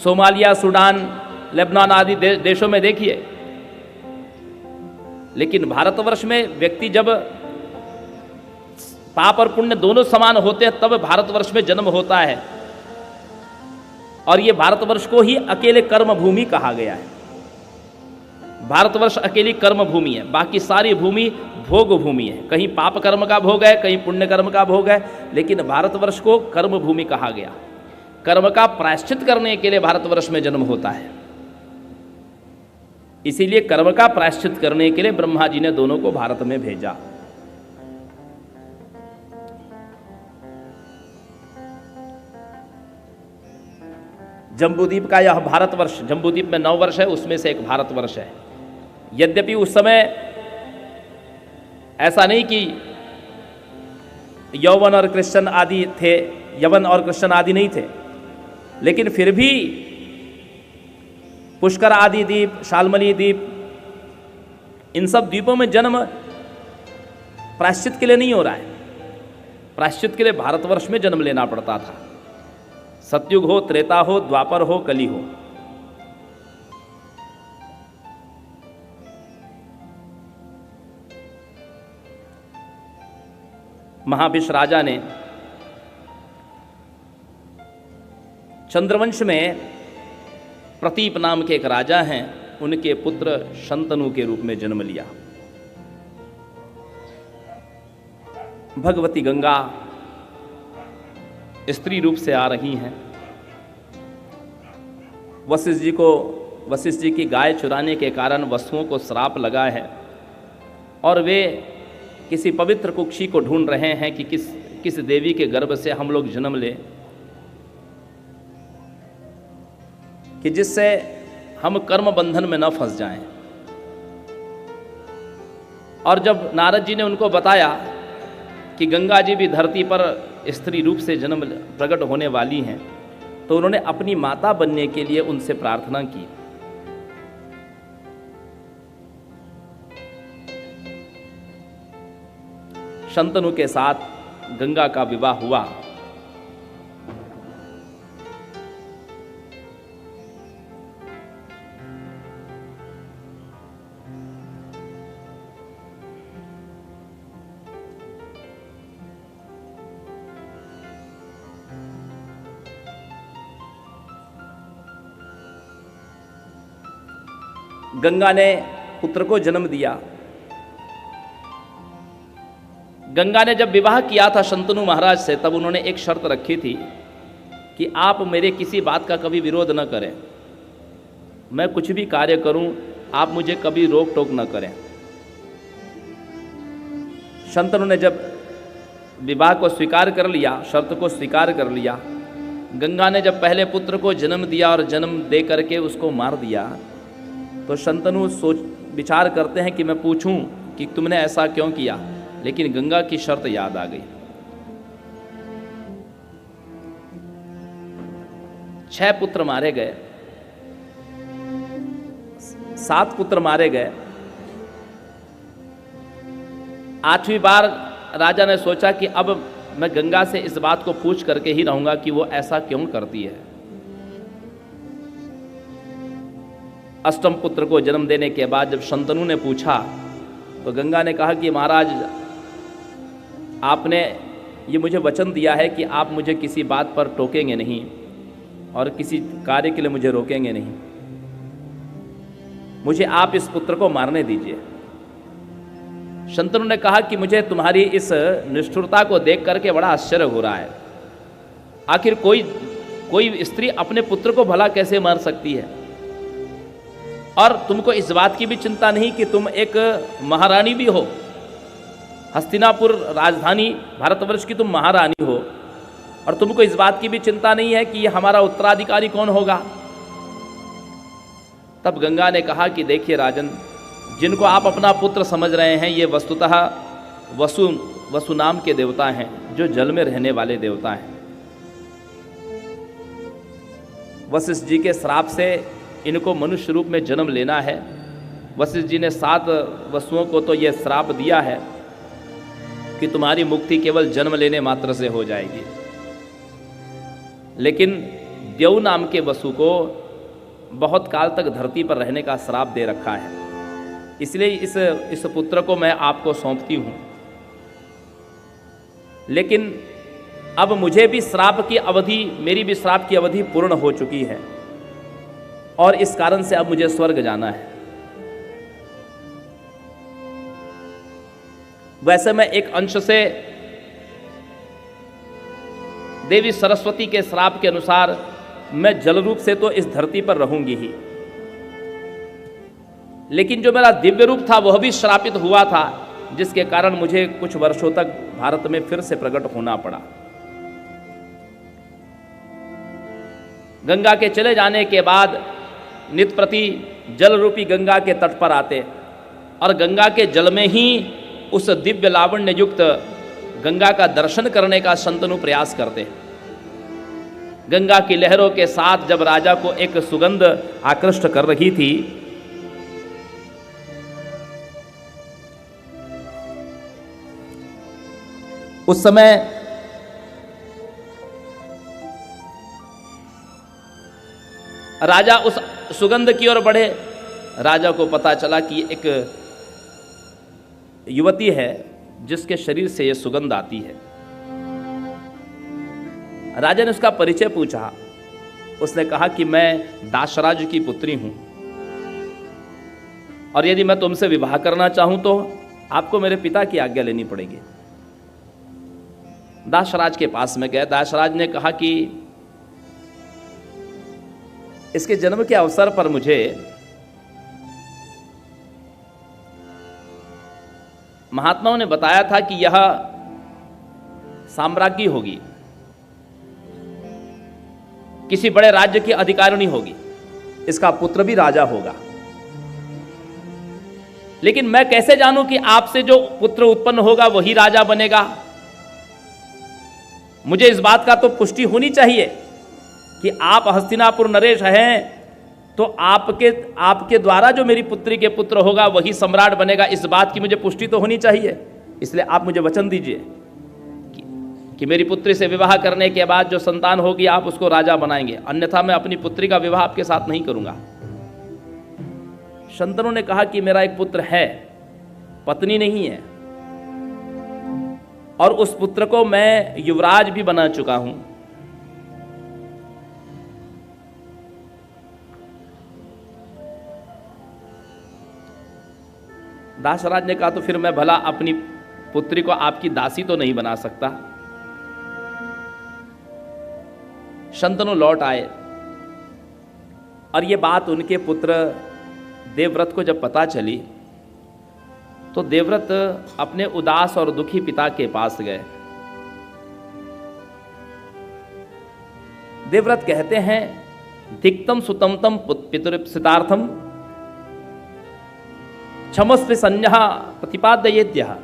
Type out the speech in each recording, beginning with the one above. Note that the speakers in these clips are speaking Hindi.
सोमालिया, सूडान, लेबनान आदि देशों में देखिए। लेकिन भारतवर्ष में व्यक्ति जब पाप और पुण्य दोनों समान होते हैं तब भारतवर्ष में जन्म होता है। और ये भारतवर्ष को ही अकेले कर्म भूमि कहा गया है। भारतवर्ष अकेली कर्म भूमि है, बाकी सारी भूमि भोग भूमि है। कहीं पाप कर्म का भोग है, कहीं पुण्य कर्म का भोग है, लेकिन भारतवर्ष को कर्म भूमि कहा गया। कर्म का प्रायश्चित करने के लिए भारतवर्ष में जन्म होता है। इसीलिए कर्म का प्रायश्चित करने के लिए ब्रह्मा जी ने दोनों को भारत में भेजा। जम्बूद्वीप का यह भारतवर्ष, जम्बूद्वीप में 9 वर्ष है, उसमें से एक भारतवर्ष है। यद्यपि उस समय ऐसा नहीं कि यौवन और कृष्ण आदि थे, यवन और कृष्ण आदि नहीं थे, लेकिन फिर भी पुष्कर आदि द्वीप, शाल्मली द्वीप, इन सब द्वीपों में जन्म प्रायश्चित के लिए नहीं हो रहा है। प्रायश्चित के लिए भारतवर्ष में जन्म लेना पड़ता था। सतयुग हो, त्रेता हो, द्वापर हो, कली हो। महाभिष राजा ने चंद्रवंश में प्रतीप नाम के एक राजा हैं, उनके पुत्र शंतनु के रूप में जन्म लिया। भगवती गंगा स्त्री रूप से आ रही हैं। वशिष्ठ जी की गाय चुराने के कारण वसुओं को श्राप लगा है और वे किसी पवित्र कुक्षी को ढूंढ रहे हैं कि किस देवी के गर्भ से हम लोग जन्म लें कि जिससे हम कर्म बंधन में न फंस जाएं। और जब नारद जी ने उनको बताया कि गंगा जी भी धरती पर स्त्री रूप से जन्म प्रकट होने वाली हैं, तो उन्होंने अपनी माता बनने के लिए उनसे प्रार्थना की। शंतनु के साथ गंगा का विवाह हुआ। गंगा ने पुत्र को जन्म दिया। गंगा ने जब विवाह किया था शंतनु महाराज से, तब उन्होंने एक शर्त रखी थी कि आप मेरे किसी बात का कभी विरोध न करें, मैं कुछ भी कार्य करूं आप मुझे कभी रोक टोक न करें। शंतनु ने जब विवाह को स्वीकार कर लिया, शर्त को स्वीकार कर लिया, गंगा ने जब पहले पुत्र को जन्म दिया और जन्म दे करके उसको मार दिया, तो शंतनु विचार करते हैं कि मैं पूछूं कि तुमने ऐसा क्यों किया, लेकिन गंगा की शर्त याद आ गई। 6 पुत्र मारे गए, 7 पुत्र मारे गए। 8वीं बार राजा ने सोचा कि अब मैं गंगा से इस बात को पूछ करके ही रहूंगा कि वो ऐसा क्यों करती है। 8वें पुत्र को जन्म देने के बाद जब शंतनु ने पूछा तो गंगा ने कहा कि महाराज, आपने ये मुझे वचन दिया है कि आप मुझे किसी बात पर टोकेंगे नहीं और किसी कार्य के लिए मुझे रोकेंगे नहीं, मुझे आप इस पुत्र को मारने दीजिए। शंतनु ने कहा कि मुझे तुम्हारी इस निष्ठुरता को देख करके बड़ा आश्चर्य हो रहा है। आखिर कोई स्त्री अपने पुत्र को भला कैसे मार सकती है? और तुमको इस बात की भी चिंता नहीं कि तुम एक महारानी भी हो, हस्तिनापुर राजधानी भारतवर्ष की तुम महारानी हो, और तुमको इस बात की भी चिंता नहीं है कि हमारा उत्तराधिकारी कौन होगा? तब गंगा ने कहा कि देखिए राजन, जिनको आप अपना पुत्र समझ रहे हैं ये वस्तुतः वसु नाम के देवता हैं, जो जल में रहने वाले देवता हैं। वशिष्ठ जी के श्राप से इनको मनुष्य रूप में जन्म लेना है। वशिष्ठ जी ने 7 वसुओं को तो ये श्राप दिया है कि तुम्हारी मुक्ति केवल जन्म लेने मात्र से हो जाएगी, लेकिन द्यौ नाम के वसु को बहुत काल तक धरती पर रहने का श्राप दे रखा है, इसलिए इस पुत्र को मैं आपको सौंपती हूँ। लेकिन अब मुझे भी श्राप की अवधि, मेरी भी श्राप की अवधि पूर्ण हो चुकी है और इस कारण से अब मुझे स्वर्ग जाना है। वैसे मैं एक अंश से देवी सरस्वती के श्राप के अनुसार मैं जल रूप से तो इस धरती पर रहूंगी ही, लेकिन जो मेरा दिव्य रूप था वह भी श्रापित हुआ था, जिसके कारण मुझे कुछ वर्षों तक भारत में फिर से प्रकट होना पड़ा। गंगा के चले जाने के बाद नित्य प्रति जल रूपी गंगा के तट पर आते और गंगा के जल में ही उस दिव्य लावण्य युक्त गंगा का दर्शन करने का शंतनु प्रयास करते। गंगा की लहरों के साथ जब राजा को एक सुगंध आकृष्ट कर रही थी, उस समय राजा उस सुगंध की ओर बढ़े। राजा को पता चला कि एक युवती है जिसके शरीर से यह सुगंध आती है। राजा ने उसका परिचय पूछा। उसने कहा कि मैं दाशराज की पुत्री हूं और यदि मैं तुमसे विवाह करना चाहूं तो आपको मेरे पिता की आज्ञा लेनी पड़ेगी। दाशराज के पास में गए। दाशराज ने कहा कि इसके जन्म के अवसर पर मुझे महात्माओं ने बताया था कि यह साम्राज्ञी होगी, किसी बड़े राज्य की अधिकारिणी होगी, इसका पुत्र भी राजा होगा। लेकिन मैं कैसे जानूं कि आपसे जो पुत्र उत्पन्न होगा वही राजा बनेगा? मुझे इस बात का तो पुष्टि होनी चाहिए कि आप हस्तिनापुर नरेश हैं, तो आपके द्वारा जो मेरी पुत्री के पुत्र होगा वही सम्राट बनेगा। इस बात की मुझे पुष्टि तो होनी चाहिए। इसलिए आप मुझे वचन दीजिए कि मेरी पुत्री से विवाह करने के बाद जो संतान होगी आप उसको राजा बनाएंगे, अन्यथा मैं अपनी पुत्री का विवाह आपके साथ नहीं करूंगा। शंतनु ने कहा कि मेरा एक पुत्र है, पत्नी नहीं है, और उस पुत्र को मैं युवराज भी बना चुका हूं। दासराज ने कहा तो फिर मैं भला अपनी पुत्री को आपकी दासी तो नहीं बना सकता। शंतनु लौट आए और ये बात उनके पुत्र देवव्रत को जब पता चली तो देवव्रत अपने उदास और दुखी पिता के पास गए। देवव्रत कहते हैं, धिक्तम सुतमतम पितृप्सितार्थम क्षमस्व संज्ञा प्रतिपादयेत्यः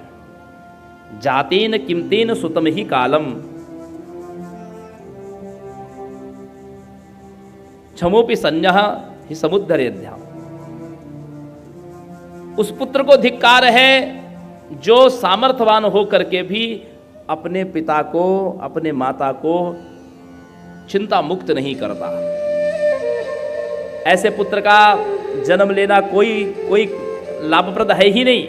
जातेन किमतेन सुतम ही कालम क्षमोपि संज्ञा ही समुद्धरेद्या। उस पुत्र को धिक्कार है जो सामर्थ्यवान होकर के भी अपने पिता को, अपने माता को चिंता मुक्त नहीं करता। ऐसे पुत्र का जन्म लेना कोई लाभप्रद है ही नहीं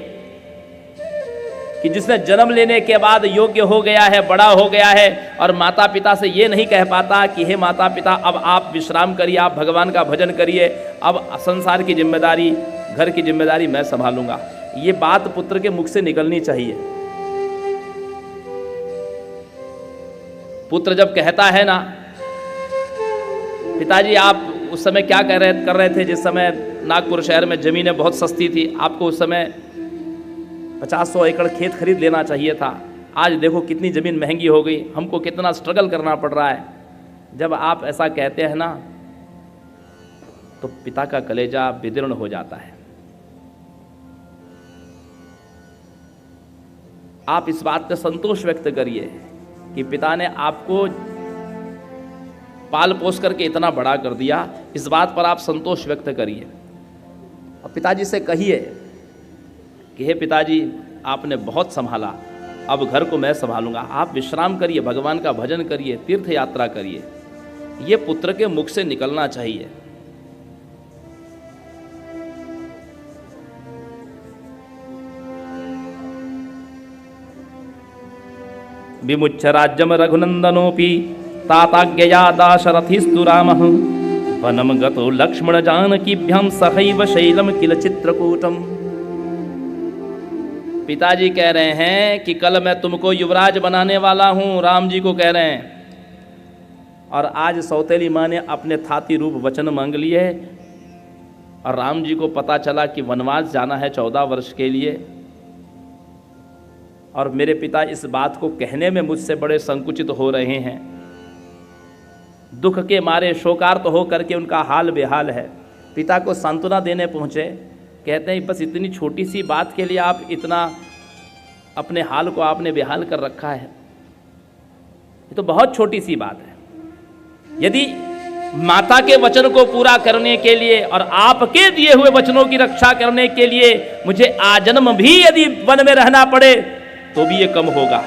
कि जिसने जन्म लेने के बाद योग्य हो गया है, बड़ा हो गया है और माता पिता से ये नहीं कह पाता कि हे माता पिता अब आप विश्राम करिए, आप भगवान का भजन करिए, अब संसार की जिम्मेदारी, घर की जिम्मेदारी मैं संभालूंगा। ये बात पुत्र के मुख से निकलनी चाहिए। पुत्र जब कहता है ना, पिताजी आप उस समय क्या कर रहे थे जिस समय नागपुर शहर में ज़मीनें बहुत सस्ती थी, आपको उस समय 50-100 एकड़ खेत खरीद लेना चाहिए था। आज देखो कितनी ज़मीन महंगी हो गई, हमको कितना स्ट्रगल करना पड़ रहा है। जब आप ऐसा कहते हैं ना तो पिता का कलेजा विदीर्ण हो जाता है। आप इस बात का संतोष व्यक्त करिए कि पिता ने आपको पाल पोस करके इतना बड़ा कर दिया, इस बात पर आप संतोष व्यक्त करिए और पिताजी से कहिए कि हे पिताजी आपने बहुत संभाला, अब घर को मैं संभालूंगा, आप विश्राम करिए, भगवान का भजन करिए, तीर्थ यात्रा करिए। ये पुत्र के मुख से निकलना चाहिए। विमुच्य राज्यम रघुनंदनोपि ताताज्ञया दाशरथिस्तु रामः वनम गतो लक्ष्मण जानकीभ्यां सहैव शैलम किल चित्रकूटम। पिताजी कह रहे हैं कि कल मैं तुमको युवराज बनाने वाला हूं, राम जी को कह रहे हैं, और आज सौतेली माँ ने अपने थाती रूप वचन मांग लिए और राम जी को पता चला कि वनवास जाना है 14 वर्ष के लिए, और मेरे पिता इस बात को कहने में मुझसे बड़े संकुचित हो रहे हैं। दुख के मारे शोकार्त हो करके उनका हाल बेहाल है। पिता को सांत्वना देने पहुँचे, कहते हैं बस इतनी छोटी सी बात के लिए आप इतना अपने हाल को आपने बेहाल कर रखा है, ये तो बहुत छोटी सी बात है। यदि माता के वचन को पूरा करने के लिए और आपके दिए हुए वचनों की रक्षा करने के लिए मुझे आजन्म भी यदि वन में रहना पड़े तो भी ये कम होगा।